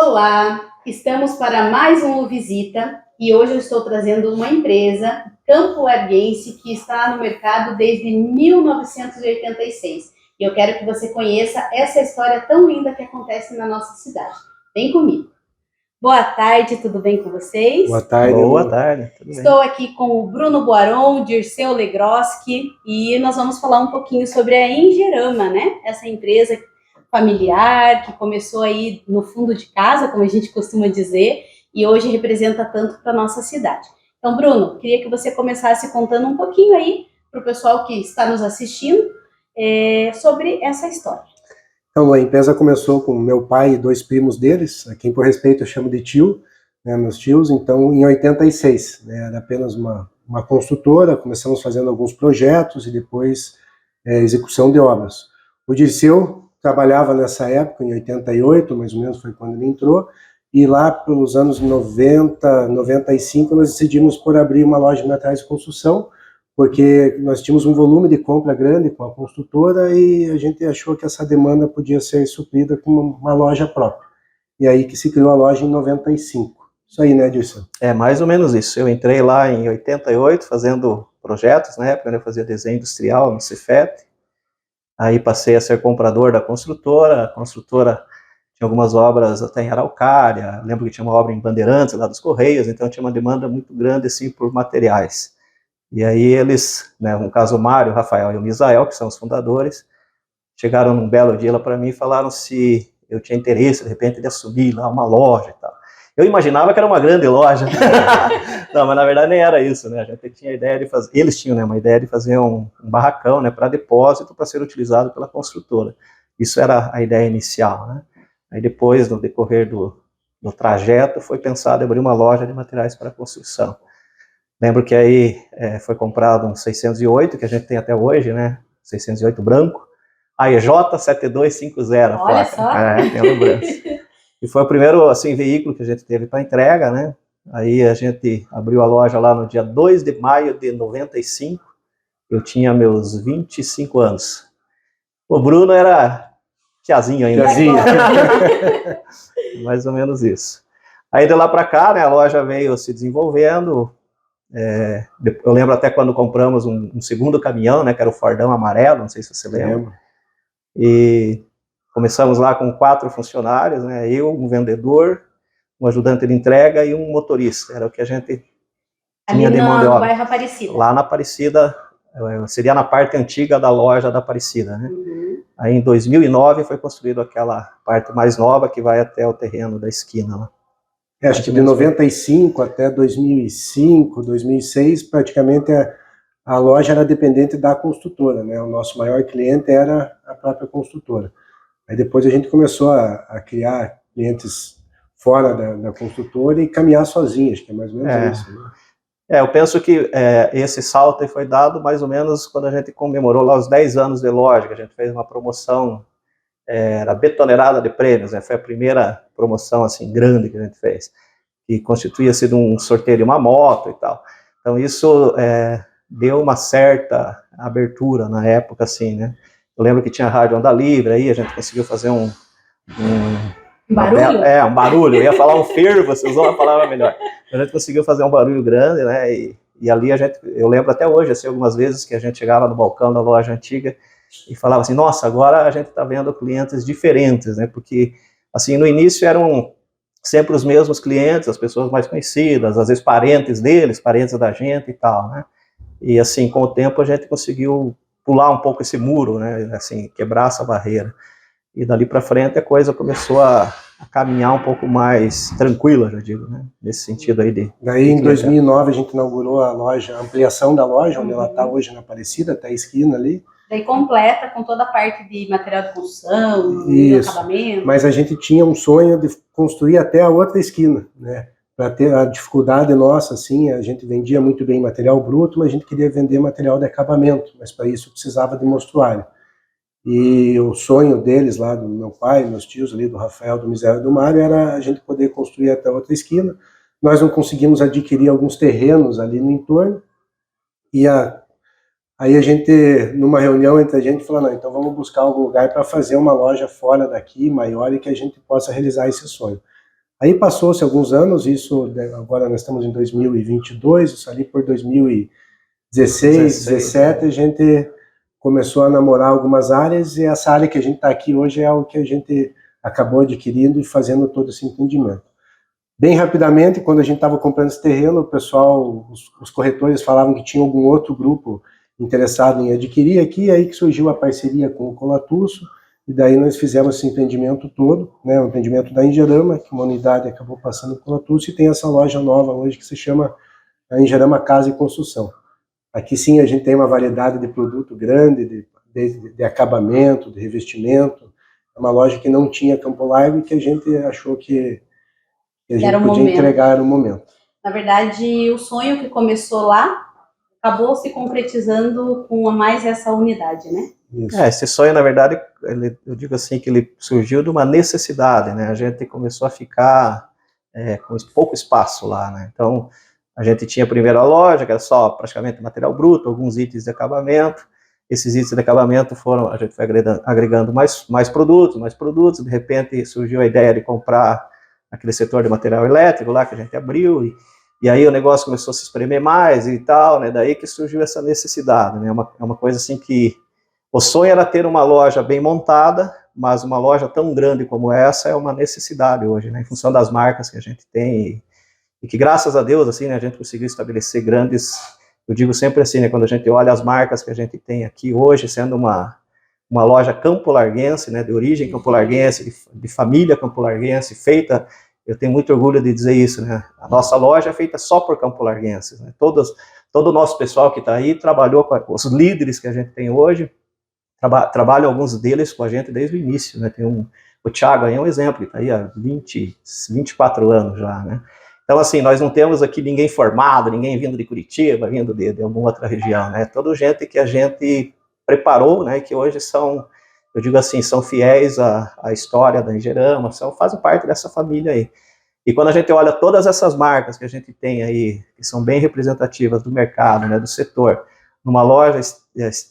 Olá, estamos para mais uma visita e hoje eu estou trazendo uma empresa campoarguense que está no mercado desde 1986. E eu quero que você conheça essa história tão linda que acontece na nossa cidade. Vem comigo. Boa tarde, tudo bem com vocês? Boa tarde. Boa tarde, tudo bem? Estou aqui com o Bruno Boaron, Dirceu Legroski, e nós vamos falar um pouquinho sobre a Engerama, né? Essa empresa familiar que começou aí no fundo de casa, como a gente costuma dizer, e hoje representa tanto para a nossa cidade. Então, Bruno, queria que você começasse contando um pouquinho aí para o pessoal que está nos assistindo sobre essa história. Então, a empresa começou com meu pai e dois primos deles, a quem por respeito eu chamo de tio, né, meus tios. Então, em 86, né, era apenas uma construtora, começamos fazendo alguns projetos e depois execução de obras. O Dirceu trabalhava nessa época, em 88, mais ou menos foi quando ele entrou, e lá pelos anos 90, 95, nós decidimos por abrir uma loja de materiais de construção, porque nós tínhamos um volume de compra grande com a construtora e a gente achou que essa demanda podia ser suprida com uma loja própria. E aí que se criou a loja em 95. Isso aí, né, Dirceu? É, mais ou menos isso. Eu entrei lá em 88 fazendo projetos, na época eu fazia desenho industrial no Cefet. Aí passei a ser comprador da construtora. A construtora tinha algumas obras até em Araucária, lembro que tinha uma obra em Bandeirantes, lá dos Correios, então tinha uma demanda muito grande assim por materiais. E aí eles, né, no caso o Mário, o Rafael e o Misael, que são os fundadores, chegaram num belo dia lá para mim e falaram se eu tinha interesse, de repente, de assumir lá uma loja e tal. Eu imaginava que era uma grande loja. Não, mas na verdade nem era isso, né? A gente tinha a ideia de fazer, eles tinham, né, uma ideia de fazer um barracão, né, para depósito, para ser utilizado pela construtora. Isso era a ideia inicial, né? Aí depois, no decorrer do trajeto, foi pensado em abrir uma loja de materiais para construção. Lembro que aí foi comprado um 608, que a gente tem até hoje, né? 608 branco. AEJ 7250. Olha só. Tem a lembrança. E foi o primeiro assim, veículo que a gente teve para entrega, né? Aí a gente abriu a loja lá no dia 2 de maio de 95. Eu tinha meus 25 anos. O Bruno era tiazinho ainda. Tiazinho. Mais ou menos isso. Aí de lá para cá, né, a loja veio se desenvolvendo. Eu lembro até quando compramos um segundo caminhão, né, que era o Fordão amarelo, não sei se você lembra. E começamos lá com 4 funcionários, né, eu, um vendedor, um ajudante de entrega e um motorista. Era o que a gente tinha de mão de obra. Bairro Aparecida. Lá na Aparecida, seria na parte antiga da loja da Aparecida, né? Uhum. Aí em 2009 foi construída aquela parte mais nova que vai até o terreno da esquina lá. Acho que de 95 até 2005, 2006, praticamente a loja era dependente da construtora, né? O nosso maior cliente era a própria construtora. Aí depois a gente começou a criar clientes fora da construtora e caminhar sozinho, acho que é mais ou menos isso. Né? Eu penso que esse salto foi dado mais ou menos quando a gente comemorou lá os 10 anos de loja, que a gente fez uma promoção, era betonerada de prêmios, né? Foi a primeira promoção assim grande que a gente fez, que constituía-se de um sorteio de uma moto e tal. Então isso deu uma certa abertura na época, assim, né? Eu lembro que tinha a Rádio Onda Livre, aí a gente conseguiu fazer um barulho? Um barulho, eu ia falar um fervo, você usou uma palavra melhor. A gente conseguiu fazer um barulho grande, né? E ali eu lembro até hoje, assim, algumas vezes que a gente chegava no balcão da loja antiga e falava assim, nossa, agora a gente está vendo clientes diferentes, né? Porque, assim, no início eram sempre os mesmos clientes, as pessoas mais conhecidas, às vezes parentes deles, parentes da gente e tal, né? E, assim, com o tempo a gente conseguiu pular um pouco esse muro, né? Assim, quebrar essa barreira. E dali para frente a coisa começou a caminhar um pouco mais tranquila, já digo, né? Nesse sentido aí Daí em 2009 a gente inaugurou a loja, a ampliação da loja, onde ela está hoje na Aparecida, até a esquina ali. Daí completa com toda a parte de material de construção, de acabamento. Mas a gente tinha um sonho de construir até a outra esquina, né? Para ter a dificuldade nossa, assim, a gente vendia muito bem material bruto, mas a gente queria vender material de acabamento, mas para isso precisava de mostruário. E o sonho deles lá, do meu pai, meus tios ali, do Rafael, do Misael e do Mário, era a gente poder construir até outra esquina. Nós não conseguimos adquirir alguns terrenos ali no entorno, e aí a gente, numa reunião entre a gente, falou, não, então vamos buscar algum lugar para fazer uma loja fora daqui, maior, e que a gente possa realizar esse sonho. Aí passou-se alguns anos, isso agora nós estamos em 2022, isso ali por 2016, 17, a gente começou a namorar algumas áreas, e essa área que a gente está aqui hoje é o que a gente acabou adquirindo e fazendo todo esse entendimento. Bem rapidamente, quando a gente estava comprando esse terreno, o pessoal, os corretores falavam que tinha algum outro grupo interessado em adquirir aqui, aí que surgiu a parceria com o Colatusso, e daí nós fizemos esse empreendimento todo, né, o empreendimento da Engerama, que uma unidade acabou passando por Colatusso, e tem essa loja nova hoje que se chama a Engerama Casa e Construção. Aqui sim a gente tem uma variedade de produto grande, de acabamento, de revestimento, é uma loja que não tinha Campo Largo e que a gente achou que a gente podia entregar no momento. Na verdade, o sonho que começou lá acabou se concretizando com mais essa unidade, né? Isso. Esse sonho, na verdade, eu digo assim, que ele surgiu de uma necessidade, né? A gente começou a ficar com pouco espaço lá, né? Então, a gente tinha primeiro a loja, que era só praticamente material bruto, alguns itens de acabamento. Esses itens de acabamento a gente foi agregando mais produtos, de repente surgiu a ideia de comprar aquele setor de material elétrico lá que a gente abriu, e aí o negócio começou a se espremer mais e tal, né? Daí que surgiu essa necessidade, né? É uma coisa assim que o sonho era ter uma loja bem montada, mas uma loja tão grande como essa é uma necessidade hoje, né? Em função das marcas que a gente tem, e que graças a Deus, assim, né, a gente conseguiu estabelecer grandes, eu digo sempre assim, né, quando a gente olha as marcas que a gente tem aqui hoje, sendo uma loja campolarguense, né, de origem campolarguense, de família campolarguense, feita, eu tenho muito orgulho de dizer isso, né, a nossa loja é feita só por campolarguenses, né, todo o nosso pessoal que está aí trabalhou com os líderes que a gente tem hoje, trabalham alguns deles com a gente desde o início, né, o Thiago aí é um exemplo, que está aí há 24 anos já, né. Então, assim, nós não temos aqui ninguém formado, ninguém vindo de Curitiba, vindo de alguma outra região, né, toda gente que a gente preparou, né, que hoje são, eu digo assim, são fiéis à história da Engerama, fazem parte dessa família aí. E quando a gente olha todas essas marcas que a gente tem aí, que são bem representativas do mercado, né, do setor, numa loja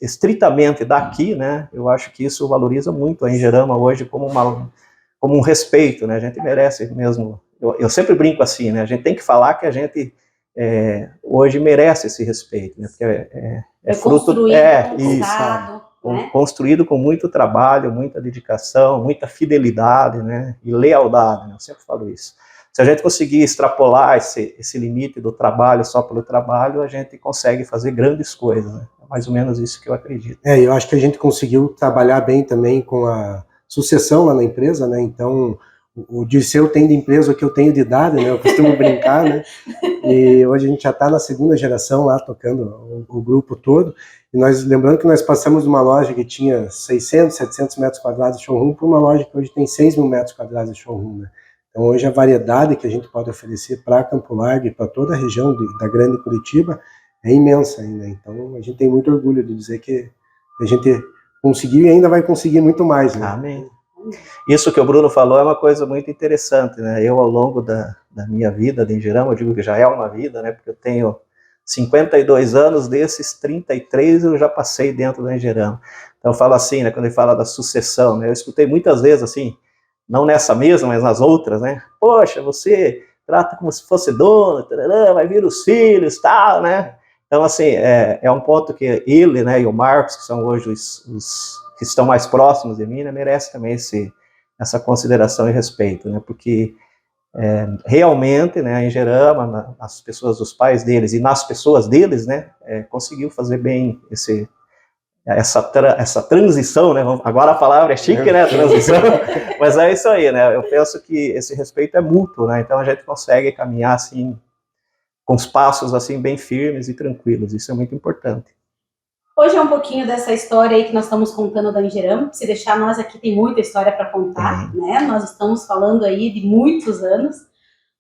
estritamente daqui, né, eu acho que isso valoriza muito a Engerama hoje como um respeito, né, a gente merece mesmo, eu sempre brinco assim, né, a gente tem que falar que a gente hoje merece esse respeito, né, porque é fruto, construído com muito trabalho, muita dedicação, muita fidelidade, né, e lealdade, né, eu sempre falo isso. Se a gente conseguir extrapolar esse limite do trabalho só pelo trabalho, a gente consegue fazer grandes coisas, né? É mais ou menos isso que eu acredito. Eu acho que a gente conseguiu trabalhar bem também com a sucessão lá na empresa, né? Então, o Dirceu tem de empresa o que eu tenho de idade, né? Eu costumo brincar, né? E hoje a gente já está na segunda geração lá, tocando o grupo todo. E lembrando que nós passamos de uma loja que tinha 600, 700 metros quadrados de showroom para uma loja que hoje tem 6 mil metros quadrados de showroom, né? Então, hoje a variedade que a gente pode oferecer para Campo Largo e para toda a região da Grande Curitiba é imensa ainda. Então, a gente tem muito orgulho de dizer que a gente conseguiu e ainda vai conseguir muito mais, né? Amém. Isso que o Bruno falou é uma coisa muito interessante, né? Eu, ao longo da minha vida de Engerama, eu digo que já é uma vida, né? Porque eu tenho 52 anos, desses 33 eu já passei dentro da Engerama. Então, eu falo assim, né? Quando ele fala da sucessão, né? Eu escutei muitas vezes assim, não nessa mesma, mas nas outras, né? Poxa, você trata como se fosse dono, tarará, vai vir os filhos, tal, né? Então, assim, é um ponto que ele, né, e o Marcos, que são hoje os que estão mais próximos de mim, né, merece também essa consideração e respeito, né? Porque realmente, né, a Engerama, as pessoas dos pais deles e nas pessoas deles, né, conseguiu fazer bem essa transição, né? Agora a palavra é chique, né? Transição, mas é isso aí, né? Eu penso que esse respeito é mútuo, né? Então a gente consegue caminhar assim com os passos assim bem firmes e tranquilos. Isso é muito importante. Hoje é um pouquinho dessa história aí que nós estamos contando da Engerama. Se deixar, nós aqui tem muita história para contar, né? Nós estamos falando aí de muitos anos,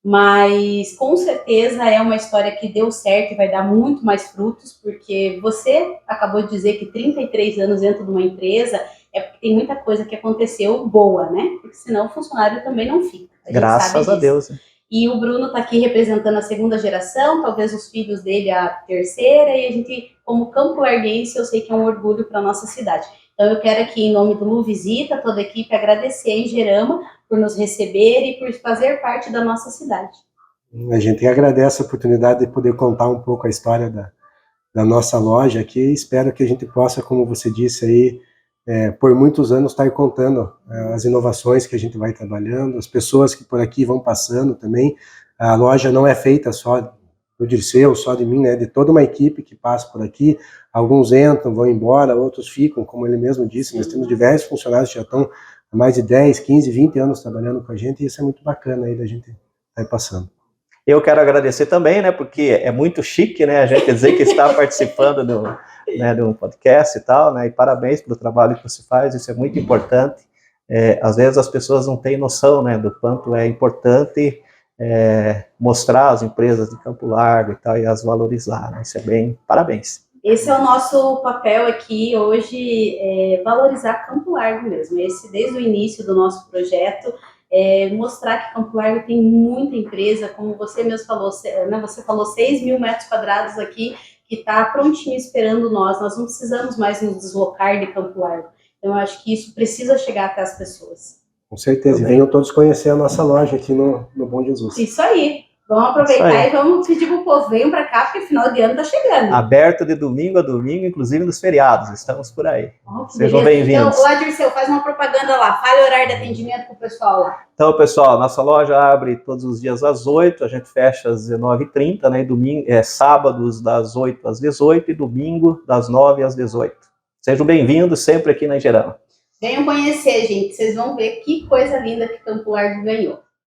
mas com certeza é uma história que deu certo e vai dar muito mais frutos, porque você acabou de dizer que 33 anos dentro de uma empresa é porque tem muita coisa que aconteceu boa, né? Porque senão o funcionário também não fica. Graças a Deus. E o Bruno está aqui representando a segunda geração, talvez os filhos dele a terceira, e a gente, como Campo Larguense, eu sei que é um orgulho para a nossa cidade. Então eu quero aqui, em nome do Lu Visita, toda a equipe, agradecer a Engerama por nos receber e por fazer parte da nossa cidade. A gente agradece a oportunidade de poder contar um pouco a história da nossa loja aqui. Espero que a gente possa, como você disse aí, por muitos anos estar contando as inovações que a gente vai trabalhando, as pessoas que por aqui vão passando também. A loja não é feita só do Dirceu, só de mim, né? De toda uma equipe que passa por aqui. Alguns entram, vão embora, outros ficam, como ele mesmo disse. Nós temos diversos funcionários que já estão há mais de 10, 15, 20 anos trabalhando com a gente, e isso é muito bacana aí da gente estar passando. Eu quero agradecer também, né, porque é muito chique, né, a gente dizer que está participando de um podcast e tal, né, e parabéns pelo trabalho que você faz, isso é muito importante. Às vezes as pessoas não têm noção, né, do quanto é importante mostrar as empresas de Campo Largo e tal, e as valorizar, né, isso é bem, parabéns. Esse é o nosso papel aqui hoje, valorizar Campo Largo mesmo, desde o início do nosso projeto, mostrar que Campo Largo tem muita empresa, como você mesmo falou, né, você falou 6 mil metros quadrados aqui, que está prontinho esperando nós não precisamos mais nos deslocar de Campo Largo. Então, eu acho que isso precisa chegar até as pessoas. Com certeza, e venham todos conhecer a nossa loja aqui no Bom Jesus. Isso aí. Vamos aproveitar e vamos pedir pro povo, venham para cá, porque final de ano tá chegando. Aberto de domingo a domingo, inclusive nos feriados, estamos por aí. Sejam bem-vindos. Então, Dirceu, faz uma propaganda lá, fale o horário de atendimento pro pessoal lá. Então, pessoal, nossa loja abre todos os dias às 8, a gente fecha às 19h30, né, sábados das 8 às 18 e domingo das 9 às 18. Sejam bem-vindos sempre aqui na Engerama. Venham conhecer, gente, vocês vão ver que coisa linda que Campo Largo ganhou.